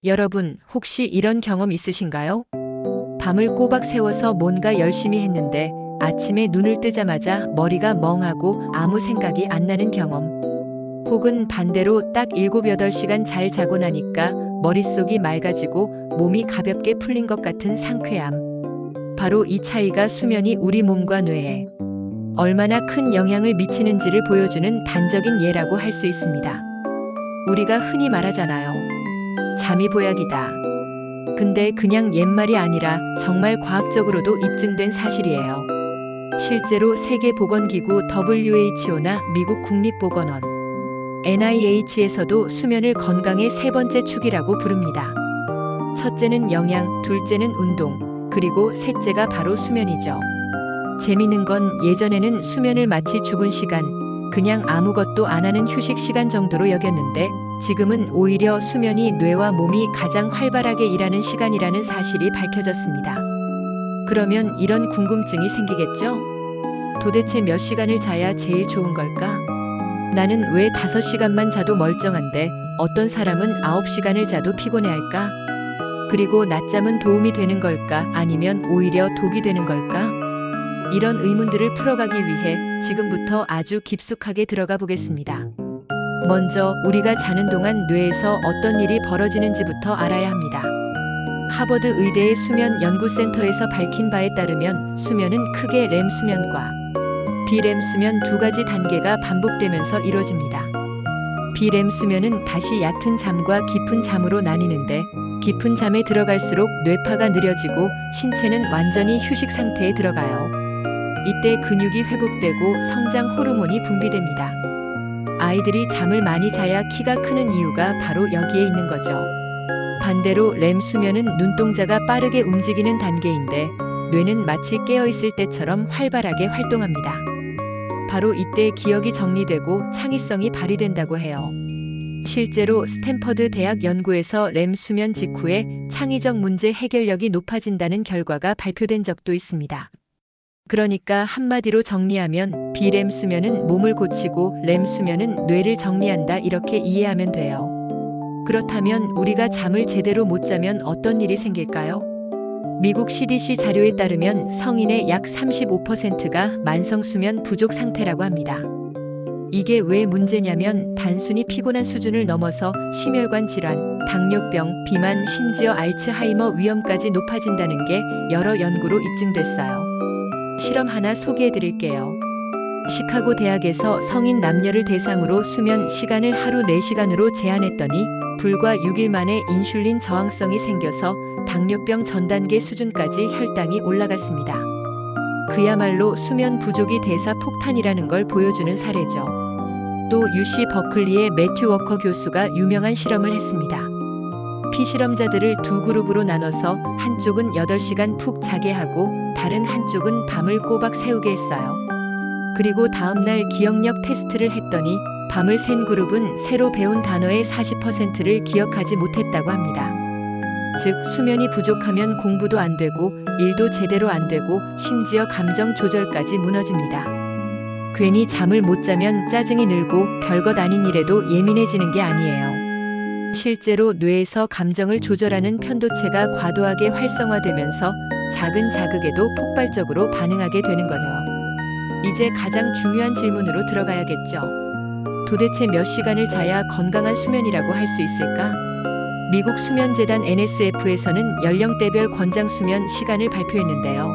여러분, 혹시 이런 경험 있으신가요? 밤을 꼬박 새워서 뭔가 열심히 했는데 아침에 눈을 뜨자마자 머리가 멍하고 아무 생각이 안 나는 경험. 혹은 반대로 딱 7, 8시간 잘 자고 나니까 머릿속이 맑아지고 몸이 가볍게 풀린 것 같은 상쾌함. 바로 이 차이가 수면이 우리 몸과 뇌에 얼마나 큰 영향을 미치는지를 보여주는 단적인 예라고 할 수 있습니다. 우리가 흔히 말하잖아요. 잠이 보약이다. 근데 그냥 옛말이 아니라 정말 과학적으로도 입증된 사실이에요. 실제로 세계보건기구 WHO나 미국 국립보건원, NIH에서도 수면을 건강의 세 번째 축이라고 부릅니다. 첫째는 영양, 둘째는 운동, 그리고 셋째가 바로 수면이죠. 재미있는 건 예전에는 수면을 마치 죽은 시간, 그냥 아무것도 안 하는 휴식 시간 정도로 여겼는데 지금은 오히려 수면이 뇌와 몸이 가장 활발하게 일하는 시간이라는 사실이 밝혀졌습니다. 그러면 이런 궁금증이 생기겠죠? 도대체 몇 시간을 자야 제일 좋은 걸까? 나는 왜 5시간만 자도 멀쩡한데 어떤 사람은 9시간을 자도 피곤해할까? 그리고 낮잠은 도움이 되는 걸까? 아니면 오히려 독이 되는 걸까? 이런 의문들을 풀어가기 위해 지금부터 아주 깊숙하게 들어가 보겠습니다. 먼저 우리가 자는 동안 뇌에서 어떤 일이 벌어지는지부터 알아야 합니다. 하버드 의대의 수면 연구센터에서 밝힌 바에 따르면 수면은 크게 렘 수면과 비렘 수면 두 가지 단계가 반복되면서 이루어집니다. 비렘 수면은 다시 얕은 잠과 깊은 잠으로 나뉘는데 깊은 잠에 들어갈수록 뇌파가 느려지고 신체는 완전히 휴식 상태에 들어가요. 이때 근육이 회복되고 성장 호르몬이 분비됩니다. 아이들이 잠을 많이 자야 키가 크는 이유가 바로 여기에 있는 거죠. 반대로 렘 수면은 눈동자가 빠르게 움직이는 단계인데 뇌는 마치 깨어있을 때처럼 활발하게 활동합니다. 바로 이때 기억이 정리되고 창의성이 발휘된다고 해요. 실제로 스탠퍼드 대학 연구에서 렘 수면 직후에 창의적 문제 해결력이 높아진다는 결과가 발표된 적도 있습니다. 그러니까 한마디로 정리하면 비렘 수면은 몸을 고치고 렘 수면은 뇌를 정리한다 이렇게 이해하면 돼요. 그렇다면 우리가 잠을 제대로 못 자면 어떤 일이 생길까요? 미국 CDC 자료에 따르면 성인의 약 35%가 만성 수면 부족 상태라고 합니다. 이게 왜 문제냐면 단순히 피곤한 수준을 넘어서 심혈관 질환, 당뇨병, 비만, 심지어 알츠하이머 위험까지 높아진다는 게 여러 연구로 입증됐어요. 실험 하나 소개해 드릴게요. 시카고 대학에서 성인 남녀를 대상으로 수면 시간을 하루 4시간으로 제한했더니 불과 6일 만에 인슐린 저항성이 생겨서 당뇨병 전 단계 수준까지 혈당이 올라갔습니다. 그야말로 수면 부족이 대사폭탄이라는 걸 보여주는 사례죠. 또 UC 버클리의 매튜 워커 교수가 유명한 실험을 했습니다. 피실험자들을 두 그룹으로 나눠서 한쪽은 8시간 푹 자게 하고 다른 한쪽은 밤을 꼬박 새우게 했어요. 그리고 다음날 기억력 테스트를 했더니 밤을 샌 그룹은 새로 배운 단어의 40%를 기억하지 못했다고 합니다. 즉, 수면이 부족하면 공부도 안 되고 일도 제대로 안 되고 심지어 감정 조절까지 무너집니다. 괜히 잠을 못 자면 짜증이 늘고 별것 아닌 일에도 예민해지는 게 아니에요. 실제로 뇌에서 감정을 조절하는 편도체가 과도하게 활성화되면서 작은 자극에도 폭발적으로 반응하게 되는 거예요. 이제 가장 중요한 질문으로 들어가야겠죠. 도대체 몇 시간을 자야 건강한 수면이라고 할 수 있을까? 미국 수면재단 NSF에서는 연령대별 권장 수면 시간을 발표했는데요.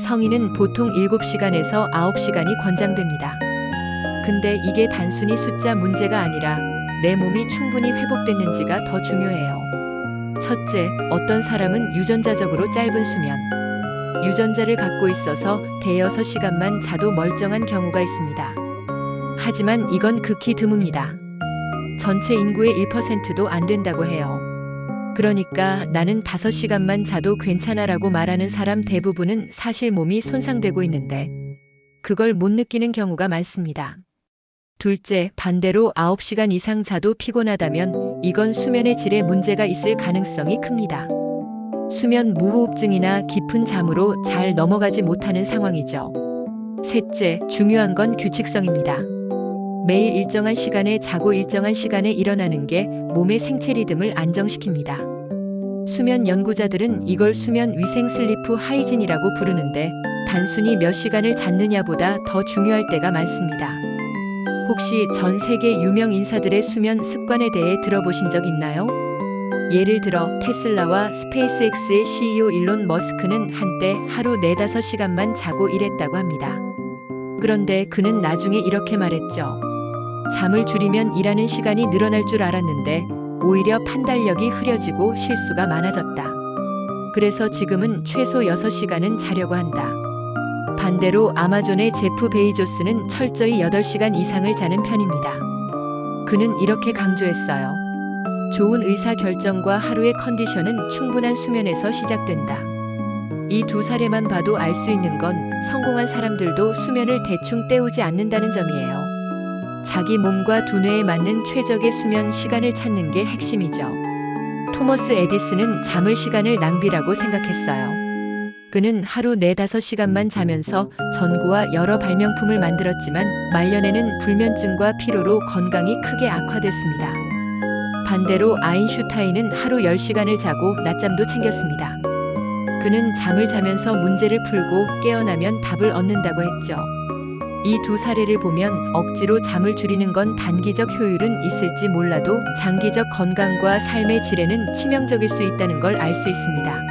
성인은 보통 7시간에서 9시간이 권장됩니다. 근데 이게 단순히 숫자 문제가 아니라 내 몸이 충분히 회복됐는지가 더 중요해요. 첫째, 어떤 사람은 유전자적으로 짧은 수면, 유전자를 갖고 있어서 대여섯 시간만 자도 멀쩡한 경우가 있습니다. 하지만 이건 극히 드뭅니다. 전체 인구의 1%도 안 된다고 해요. 그러니까 나는 5시간만 자도 괜찮아라고 말하는 사람 대부분은 사실 몸이 손상되고 있는데 그걸 못 느끼는 경우가 많습니다. 둘째, 반대로 9시간 이상 자도 피곤하다면 이건 수면의 질에 문제가 있을 가능성이 큽니다. 수면 무호흡증이나 깊은 잠으로 잘 넘어가지 못하는 상황이죠. 셋째, 중요한 건 규칙성입니다. 매일 일정한 시간에 자고 일정한 시간에 일어나는 게 몸의 생체 리듬을 안정시킵니다. 수면 연구자들은 이걸 수면 위생 슬리프 하이진이라고 부르는데 단순히 몇 시간을 잤느냐보다 더 중요할 때가 많습니다. 혹시 전 세계 유명 인사들의 수면 습관에 대해 들어보신 적 있나요? 예를 들어 테슬라와 스페이스X의 CEO 일론 머스크는 한때 하루 4~5시간만 자고 일했다고 합니다. 그런데 그는 나중에 이렇게 말했죠. 잠을 줄이면 일하는 시간이 늘어날 줄 알았는데 오히려 판단력이 흐려지고 실수가 많아졌다. 그래서 지금은 최소 6시간은 자려고 한다. 반대로 아마존의 제프 베이조스는 철저히 8시간 이상을 자는 편입니다. 그는 이렇게 강조했어요. 좋은 의사결정과 하루의 컨디션은 충분한 수면에서 시작된다. 이 두 사례만 봐도 알 수 있는 건 성공한 사람들도 수면을 대충 때우지 않는다는 점이에요. 자기 몸과 두뇌에 맞는 최적의 수면 시간을 찾는 게 핵심이죠. 토머스 에디슨은 잠을 시간을 낭비라고 생각했어요. 그는 하루 4~5시간만 자면서 전구와 여러 발명품을 만들었지만 말년에는 불면증과 피로로 건강이 크게 악화됐습니다. 반대로 아인슈타인은 하루 10시간을 자고 낮잠도 챙겼습니다. 그는 잠을 자면서 문제를 풀고 깨어나면 답을 얻는다고 했죠. 이 두 사례를 보면 억지로 잠을 줄이는 건 단기적 효율은 있을지 몰라도 장기적 건강과 삶의 질에는 치명적일 수 있다는 걸 알 수 있습니다.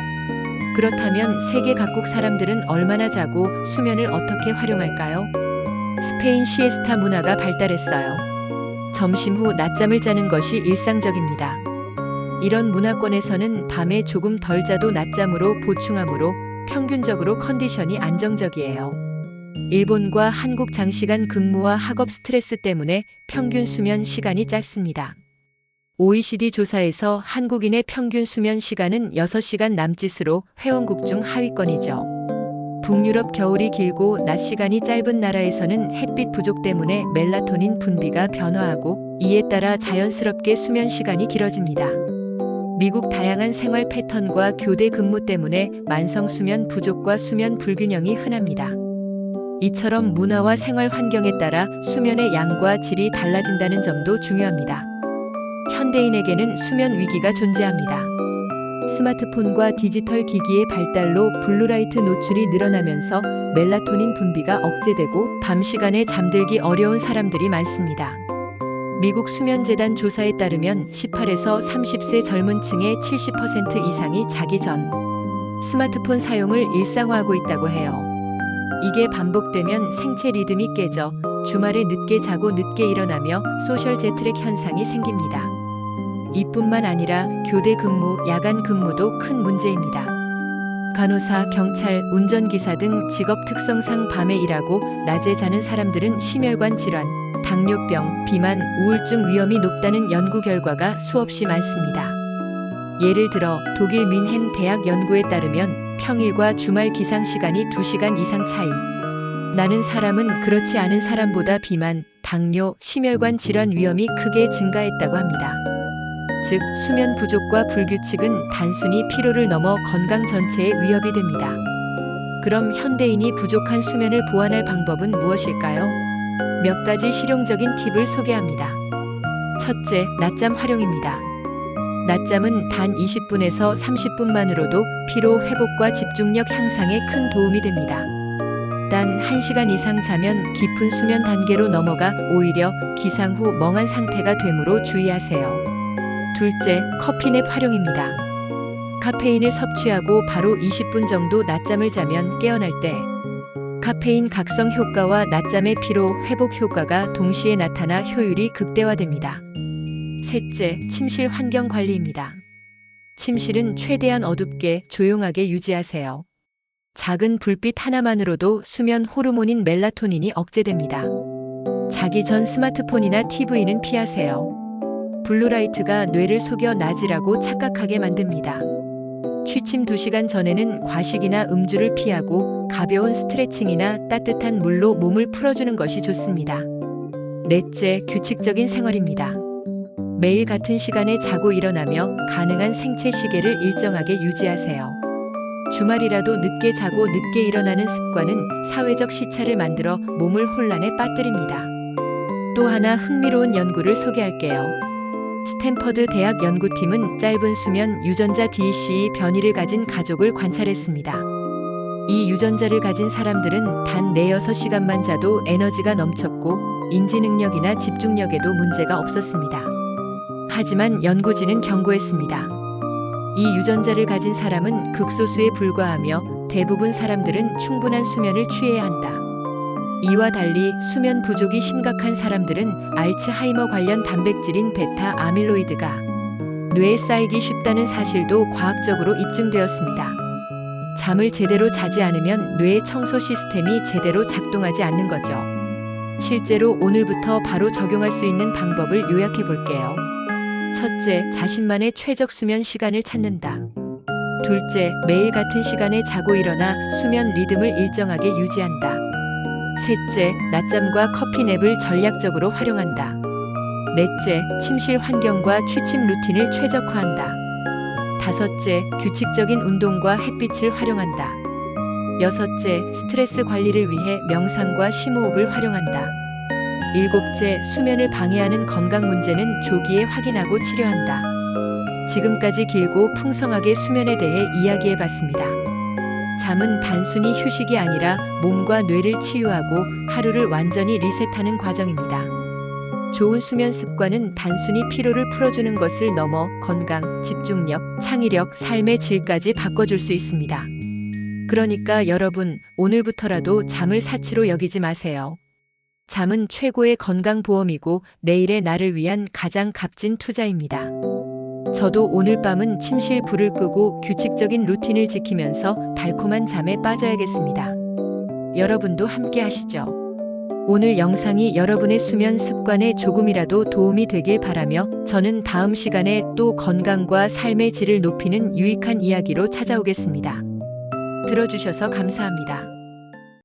그렇다면 세계 각국 사람들은 얼마나 자고 수면을 어떻게 활용할까요? 스페인 시에스타 문화가 발달했어요. 점심 후 낮잠을 자는 것이 일상적입니다. 이런 문화권에서는 밤에 조금 덜 자도 낮잠으로 보충하므로 평균적으로 컨디션이 안정적이에요. 일본과 한국 장시간 근무와 학업 스트레스 때문에 평균 수면 시간이 짧습니다. OECD 조사에서 한국인의 평균 수면 시간은 6시간 남짓으로 회원국 중 하위권이죠. 북유럽 겨울이 길고 낮 시간이 짧은 나라에서는 햇빛 부족 때문에 멜라토닌 분비가 변화하고 이에 따라 자연스럽게 수면 시간이 길어집니다. 미국 다양한 생활 패턴과 교대 근무 때문에 만성 수면 부족과 수면 불균형이 흔합니다. 이처럼 문화와 생활 환경에 따라 수면의 양과 질이 달라진다는 점도 중요합니다. 현대인에게는 수면 위기가 존재합니다. 스마트폰과 디지털 기기의 발달로 블루라이트 노출이 늘어나면서 멜라토닌 분비가 억제되고 밤 시간에 잠들기 어려운 사람들이 많습니다. 미국 수면재단 조사에 따르면 18에서 30세 젊은 층의 70% 이상이 자기 전 스마트폰 사용을 일상화하고 있다고 해요. 이게 반복되면 생체 리듬이 깨져 주말에 늦게 자고 늦게 일어나며 소셜 제트랙 현상이 생깁니다. 이뿐만 아니라 교대 근무, 야간 근무도 큰 문제입니다. 간호사, 경찰, 운전기사 등 직업 특성상 밤에 일하고 낮에 자는 사람들은 심혈관 질환, 당뇨병, 비만, 우울증 위험이 높다는 연구 결과가 수없이 많습니다. 예를 들어 독일 뮌헨 대학 연구에 따르면 평일과 주말 기상 시간이 2시간 이상 차이 나는 사람은 그렇지 않은 사람보다 비만, 당뇨, 심혈관 질환 위험이 크게 증가했다고 합니다. 즉, 수면 부족과 불규칙은 단순히 피로를 넘어 건강 전체에 위협이 됩니다. 그럼 현대인이 부족한 수면을 보완할 방법은 무엇일까요? 몇 가지 실용적인 팁을 소개합니다. 첫째, 낮잠 활용입니다. 낮잠은 단 20분에서 30분만으로도 피로 회복과 집중력 향상에 큰 도움이 됩니다. 단 1시간 이상 자면 깊은 수면 단계로 넘어가 오히려 기상 후 멍한 상태가 되므로 주의하세요. 둘째, 커피냅 활용입니다. 카페인을 섭취하고 바로 20분 정도 낮잠을 자면 깨어날 때 카페인 각성 효과와 낮잠의 피로 회복 효과가 동시에 나타나 효율이 극대화됩니다. 셋째, 침실 환경 관리입니다. 침실은 최대한 어둡게 조용하게 유지하세요. 작은 불빛 하나만으로도 수면 호르몬인 멜라토닌이 억제됩니다. 자기 전 스마트폰이나 TV는 피하세요. 블루라이트가 뇌를 속여 낮이라고 착각하게 만듭니다. 취침 2시간 전에는 과식이나 음주를 피하고 가벼운 스트레칭이나 따뜻한 물로 몸을 풀어주는 것이 좋습니다. 넷째, 규칙적인 생활입니다. 매일 같은 시간에 자고 일어나며 가능한 생체 시계를 일정하게 유지하세요. 주말이라도 늦게 자고 늦게 일어나는 습관은 사회적 시차를 만들어 몸을 혼란에 빠뜨립니다. 또 하나 흥미로운 연구를 소개할게요. 스탠퍼드 대학 연구팀은 짧은 수면 유전자 DCE 변이를 가진 가족을 관찰했습니다. 이 유전자를 가진 사람들은 단 4~6시간만 자도 에너지가 넘쳤고 인지 능력이나 집중력에도 문제가 없었습니다. 하지만 연구진은 경고했습니다. 이 유전자를 가진 사람은 극소수에 불과하며 대부분 사람들은 충분한 수면을 취해야 한다. 이와 달리 수면 부족이 심각한 사람들은 알츠하이머 관련 단백질인 베타 아밀로이드가 뇌에 쌓이기 쉽다는 사실도 과학적으로 입증되었습니다. 잠을 제대로 자지 않으면 뇌의 청소 시스템이 제대로 작동하지 않는 거죠. 실제로 오늘부터 바로 적용할 수 있는 방법을 요약해 볼게요. 첫째, 자신만의 최적 수면 시간을 찾는다. 둘째, 매일 같은 시간에 자고 일어나 수면 리듬을 일정하게 유지한다. 셋째, 낮잠과 커피냅을 전략적으로 활용한다. 넷째, 침실 환경과 취침 루틴을 최적화한다. 다섯째, 규칙적인 운동과 햇빛을 활용한다. 여섯째, 스트레스 관리를 위해 명상과 심호흡을 활용한다. 일곱째, 수면을 방해하는 건강 문제는 조기에 확인하고 치료한다. 지금까지 길고 풍성하게 수면에 대해 이야기해 봤습니다. 잠은 단순히 휴식이 아니라 몸과 뇌를 치유하고 하루를 완전히 리셋하는 과정입니다. 좋은 수면 습관은 단순히 피로를 풀어주는 것을 넘어 건강, 집중력, 창의력, 삶의 질까지 바꿔줄 수 있습니다. 그러니까 여러분, 오늘부터라도 잠을 사치로 여기지 마세요. 잠은 최고의 건강보험이고 내일의 나를 위한 가장 값진 투자입니다. 저도 오늘 밤은 침실 불을 끄고 규칙적인 루틴을 지키면서 달콤한 잠에 빠져야겠습니다. 여러분도 함께 하시죠. 오늘 영상이 여러분의 수면 습관에 조금이라도 도움이 되길 바라며 저는 다음 시간에 또 건강과 삶의 질을 높이는 유익한 이야기로 찾아오겠습니다. 들어주셔서 감사합니다.